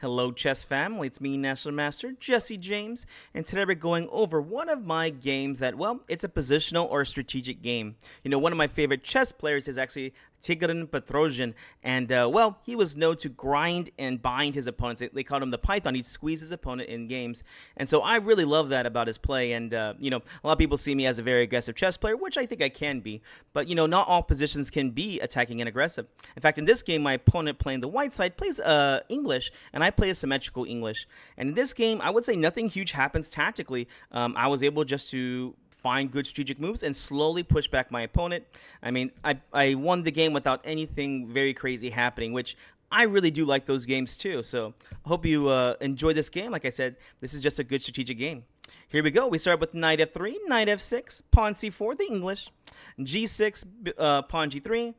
Hello, chess family. It's me, National Master Jesse James, and today we're going over one of my games that, well, it's a positional or strategic game. One of my favorite chess players is actually Tigran Petrosian, and well, he was known to grind and bind his opponents. They called him the Python. He'd squeeze his opponent in games, and so I really love that about his play. And a lot of people see me as a very aggressive chess player, which I think I can be. But not all positions can be attacking and aggressive. In fact, in this game, my opponent playing the white side plays English, and I play a symmetrical English. And in this game, I would say nothing huge happens tactically. I was able just to find good strategic moves and slowly push back my opponent. I won the game without anything very crazy happening, which I really do like those games too. So I hope you enjoy this game. Like I said, this is just a good strategic game. Here we go. We start with knight f3, knight f6, pawn c4, the English, g6, pawn g3,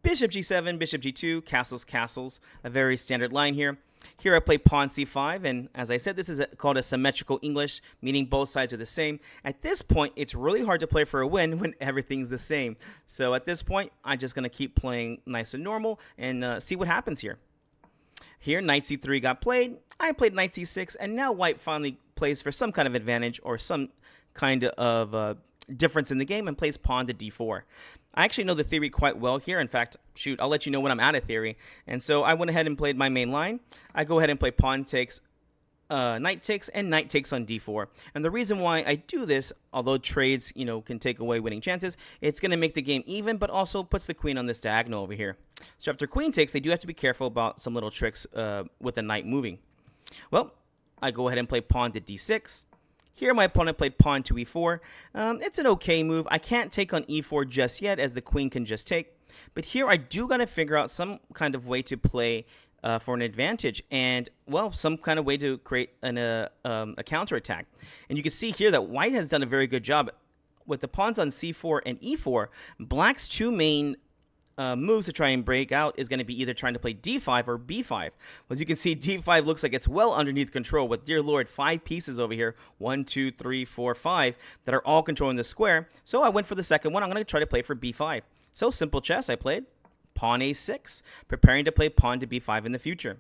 bishop g7, bishop g2, castles, castles, a very standard line here. Here I play pawn c5, and as I said, this is called a symmetrical English, meaning both sides are the same. At this point, it's really hard to play for a win when everything's the same. So at this point, I'm just going to keep playing nice and normal and see what happens here. Here, knight c3 got played. I played knight c6, and now white finally plays for some kind of advantage or some kind of difference in the game and plays pawn to d4. I actually know the theory quite well here. In fact, shoot, I'll let you know when I'm out of theory. And so I went ahead and played my main line. I go ahead and play pawn takes, knight takes, and knight takes on d4. And the reason why I do this, although trades, can take away winning chances, it's going to make the game even, but also puts the queen on this diagonal over here. So after queen takes, they do have to be careful about some little tricks with the knight moving. Well, I go ahead and play pawn to d6. Here, my opponent played pawn to e4. It's an okay move. I can't take on e4 just yet, as the queen can just take. But here, I do got to figure out some kind of way to play for an advantage. And, well, some kind of way to create a counterattack. And you can see here that white has done a very good job. With the pawns on c4 and e4, black's two main moves to try and break out is going to be either trying to play d5 or b5. As you can see, d5 looks like it's well underneath control with, dear lord, 5 pieces over here, 1, 2, 3, 4, 5, that are all controlling the square. So I went for the second one. I'm going to try to play for b5. So simple chess. I played pawn a6, preparing to play pawn to b5 in the future.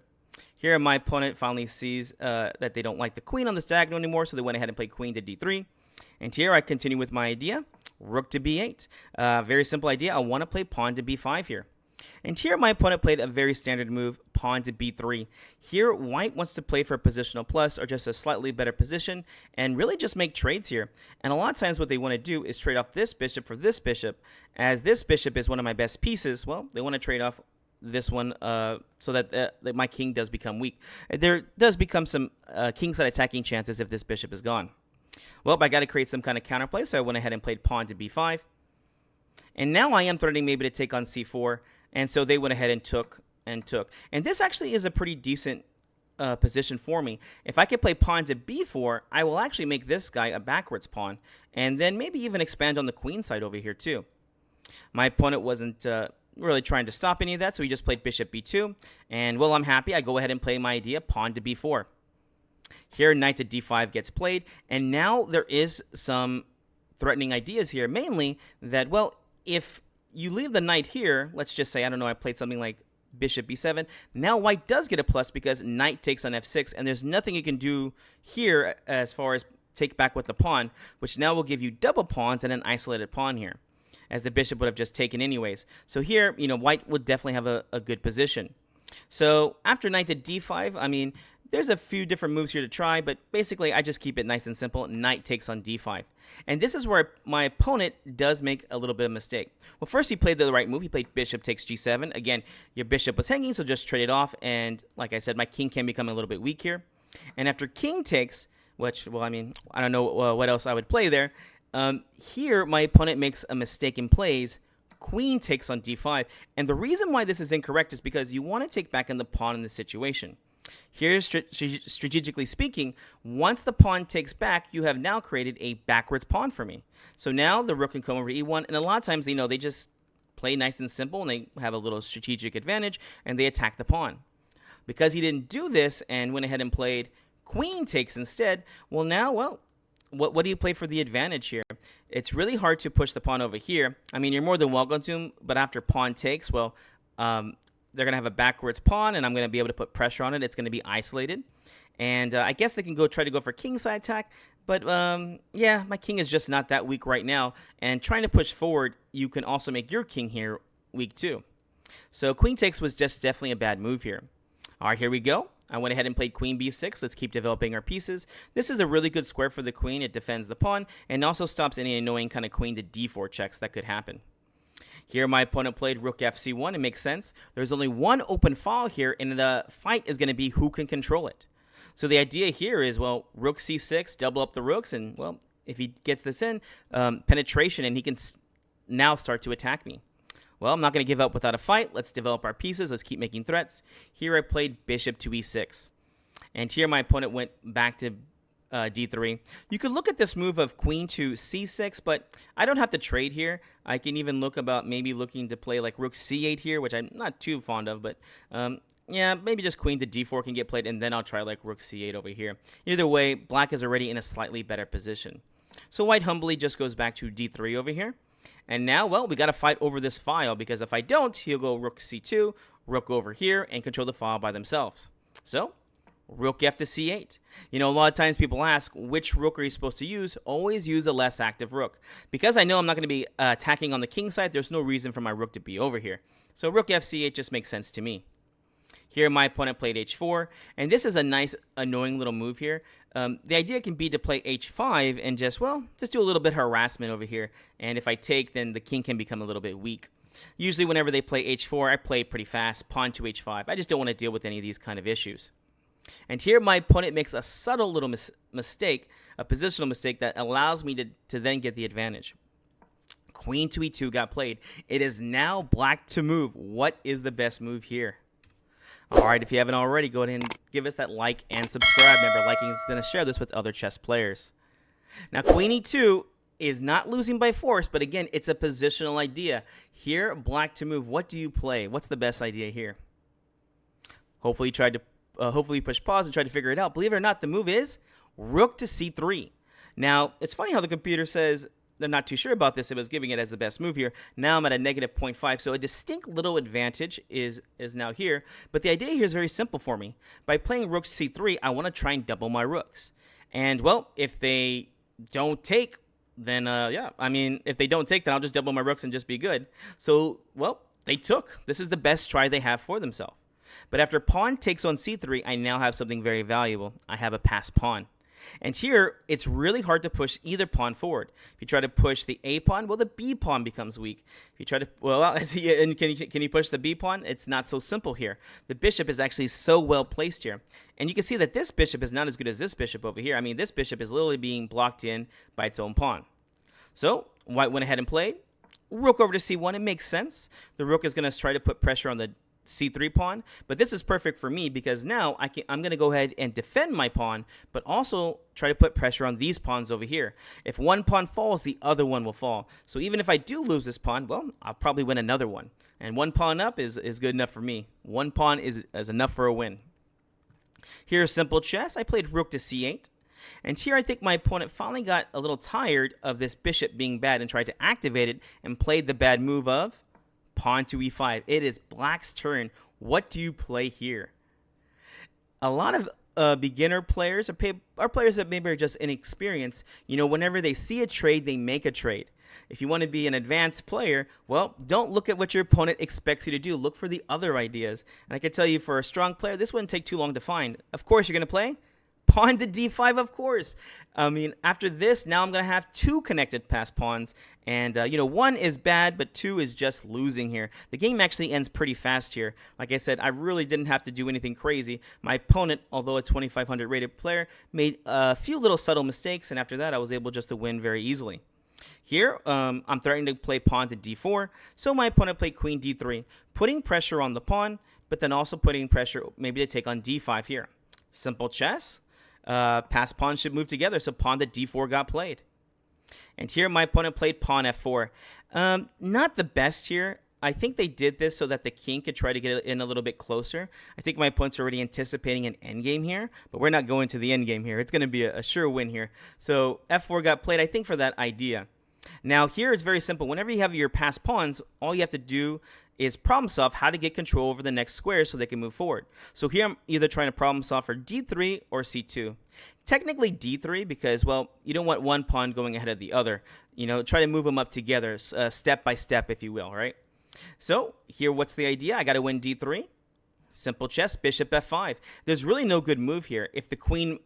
Here, my opponent finally sees that they don't like the queen on this diagonal anymore, so they went ahead and played queen to d3. And here I continue with my idea, rook to b8. Very simple idea. I want to play pawn to b5 here. And here my opponent played a very standard move, pawn to b3. Here, white wants to play for a positional plus or just a slightly better position and really just make trades here. And a lot of times what they want to do is trade off this bishop for this bishop. As this bishop is one of my best pieces, well, they want to trade off this one so that my king does become weak. There does become some kingside attacking chances if this bishop is gone. Well, I got to create some kind of counterplay, so I went ahead and played pawn to b5. And now I am threatening maybe to take on c4, and so they went ahead and took. And this actually is a pretty decent position for me. If I could play pawn to b4, I will actually make this guy a backwards pawn, and then maybe even expand on the queen side over here too. My opponent wasn't really trying to stop any of that, so he just played bishop b2. And, well, I'm happy. I go ahead and play my idea, pawn to b4. Here, knight to d5 gets played, and now there is some threatening ideas here, mainly that, well, if you leave the knight here, let's just say, I don't know, I played something like bishop b7, now white does get a plus because knight takes on f6, and there's nothing you can do here as far as take back with the pawn, which now will give you double pawns and an isolated pawn here, as the bishop would have just taken anyways. So here, white would definitely have a good position. So after knight to d5, there's a few different moves here to try, but basically I just keep it nice and simple. Knight takes on d5. And this is where my opponent does make a little bit of a mistake. Well, first he played the right move. He played bishop takes g7. Again, your bishop was hanging, so just trade it off. And like I said, my king can become a little bit weak here. And after king takes, which, well, I don't know what else I would play there. Here, my opponent makes a mistake and plays queen takes on d5. And the reason why this is incorrect is because you want to take back in the pawn in this situation. Here, strategically speaking, once the pawn takes back, you have now created a backwards pawn for me. So now the rook can come over e1, and a lot of times, they just play nice and simple, and they have a little strategic advantage, and they attack the pawn. Because he didn't do this and went ahead and played queen takes instead, well, now, what do you play for the advantage here? It's really hard to push the pawn over here. You're more than welcome to, but after pawn takes, well, they're going to have a backwards pawn, and I'm going to be able to put pressure on it. It's going to be isolated. And I guess they can try to go for kingside attack. But yeah, my king is just not that weak right now. And trying to push forward, you can also make your king here weak too. So queen takes was just definitely a bad move here. All right, here we go. I went ahead and played queen b6. Let's keep developing our pieces. This is a really good square for the queen. It defends the pawn and also stops any annoying kind of queen to d4 checks that could happen. Here my opponent played rook fc1. It makes sense. There's only one open file here, and the fight is going to be who can control it. So the idea here is, well, rook c6, double up the rooks, and, well, if he gets this in, penetration, and he can now start to attack me. Well, I'm not going to give up without a fight. Let's develop our pieces. Let's keep making threats. Here I played bishop to e6. And here my opponent went back to d3. You could look at this move of queen to c6, but I don't have to trade here. I can even look about maybe looking to play like rook c8 here, which I'm not too fond of, but yeah, maybe just queen to d4 can get played, and then I'll try like rook c8 over here. Either way, black is already in a slightly better position. So white humbly just goes back to d3 over here. And now, well, we got to fight over this file, because if I don't, he'll go rook c2, rook over here, and control the file by themselves. So, rook f to c8. You know, a lot of times people ask, which rook are you supposed to use? Always use a less active rook. Because I know I'm not going to be attacking on the king side, there's no reason for my rook to be over here. So rook f c8 just makes sense to me. Here my opponent played h4, and this is a nice, annoying little move here. The idea can be to play h5 and just do a little bit of harassment over here. And if I take, then the king can become a little bit weak. Usually whenever they play h4, I play pretty fast, pawn to h5. I just don't want to deal with any of these kind of issues. And here my opponent makes a subtle little mistake, a positional mistake that allows me to then get the advantage. Queen to e2 got played. It is now black to move. What is the best move here? All right, if you haven't already, go ahead and give us that like and subscribe. Remember, liking is going to share this with other chess players. Now, queen e2 is not losing by force, but again, it's a positional idea. Here, black to move. What do you play? What's the best idea here? Hopefully you push pause and try to figure it out. Believe it or not, the move is rook to c3. Now, it's funny how the computer says they're not too sure about this. It was giving it as the best move here. Now I'm at a negative 0.5, so a distinct little advantage is now here. But the idea here is very simple for me. By playing rook c3, I want to try and double my rooks. And, well, if they don't take, then, if they don't take, then I'll just double my rooks and just be good. So, well, they took. This is the best try they have for themselves. But after pawn takes on c3, I now have something very valuable. I have a passed pawn. And here, it's really hard to push either pawn forward. If you try to push the A pawn, well, the B pawn becomes weak. If you try to, and can you push the B pawn? It's not so simple here. The bishop is actually so well placed here. And you can see that this bishop is not as good as this bishop over here. I mean, this bishop is literally being blocked in by its own pawn. So, white went ahead and played. Rook over to c1, it makes sense. The rook is going to try to put pressure on the c3 pawn, but this is perfect for me because now I'm going to go ahead and defend my pawn, but also try to put pressure on these pawns over here. If one pawn falls, the other one will fall. So even if I do lose this pawn, well, I'll probably win another one. And one pawn up is good enough for me. One pawn is enough for a win. Here's simple chess. I played rook to c8. And here I think my opponent finally got a little tired of this bishop being bad and tried to activate it and played the bad move of pawn to e5. It is black's turn. What do you play here? A lot of beginner players are players that maybe are just inexperienced. You know, whenever they see a trade, they make a trade. If you want to be an advanced player, well, don't look at what your opponent expects you to do. Look for the other ideas. And I can tell you, for a strong player, this wouldn't take too long to find. Of course, you're going to play pawn to d5, of course. I mean, after this, now I'm going to have two connected passed pawns. And, one is bad, but two is just losing here. The game actually ends pretty fast here. Like I said, I really didn't have to do anything crazy. My opponent, although a 2500 rated player, made a few little subtle mistakes. And after that, I was able just to win very easily. Here, I'm threatening to play pawn to d4. So my opponent played queen d3, putting pressure on the pawn, but then also putting pressure maybe to take on d5 here. Simple chess. Passed pawns should move together, so pawn to d4 got played. And here my opponent played pawn f4. Not the best here. I think they did this so that the king could try to get in a little bit closer. I think my opponent's already anticipating an endgame here, but we're not going to the endgame here. It's going to be a sure win here. So f4 got played, I think, for that idea. Now here it's very simple. Whenever you have your passed pawns, all you have to do is problem solve how to get control over the next square so they can move forward. So here I'm either trying to problem solve for d3 or c2. Technically d3 because, well, you don't want one pawn going ahead of the other. Try to move them up together, step by step, if you will, right? So here, what's the idea? I got to win d3. Simple chess, bishop f5. There's really no good move here. If the queen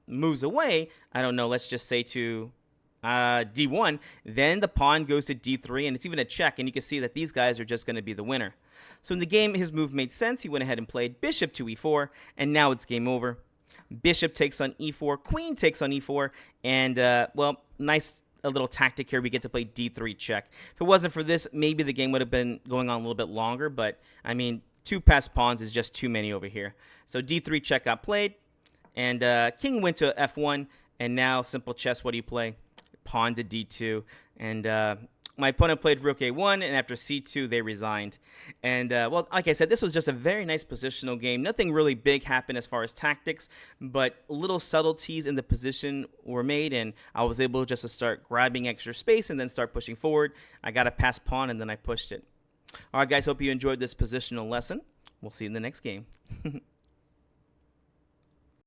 moves away, I don't know, let's just say to d1, then the pawn goes to d3, and it's even a check, and you can see that these guys are just going to be the winner. So in the game, his move made sense. He went ahead and played bishop to e4, and now it's game over. Bishop takes on e4, queen takes on e4, and, well, nice a little tactic here. We get to play d3 check. If it wasn't for this, maybe the game would have been going on a little bit longer, but, I mean, 2 passed pawns is just too many over here. So d3 check got played, and king went to f1, and now simple chess, what do you play? Pawn to d2, and my opponent played rook a1, and after c2 they resigned. And well, like I said, this was just a very nice positional game. Nothing really big happened as far as tactics, but little subtleties in the position were made, and I was able just to start grabbing extra space and then start pushing forward. I got a pass pawn, and then I pushed it. All right, guys, hope you enjoyed this positional lesson. We'll see you in the next game.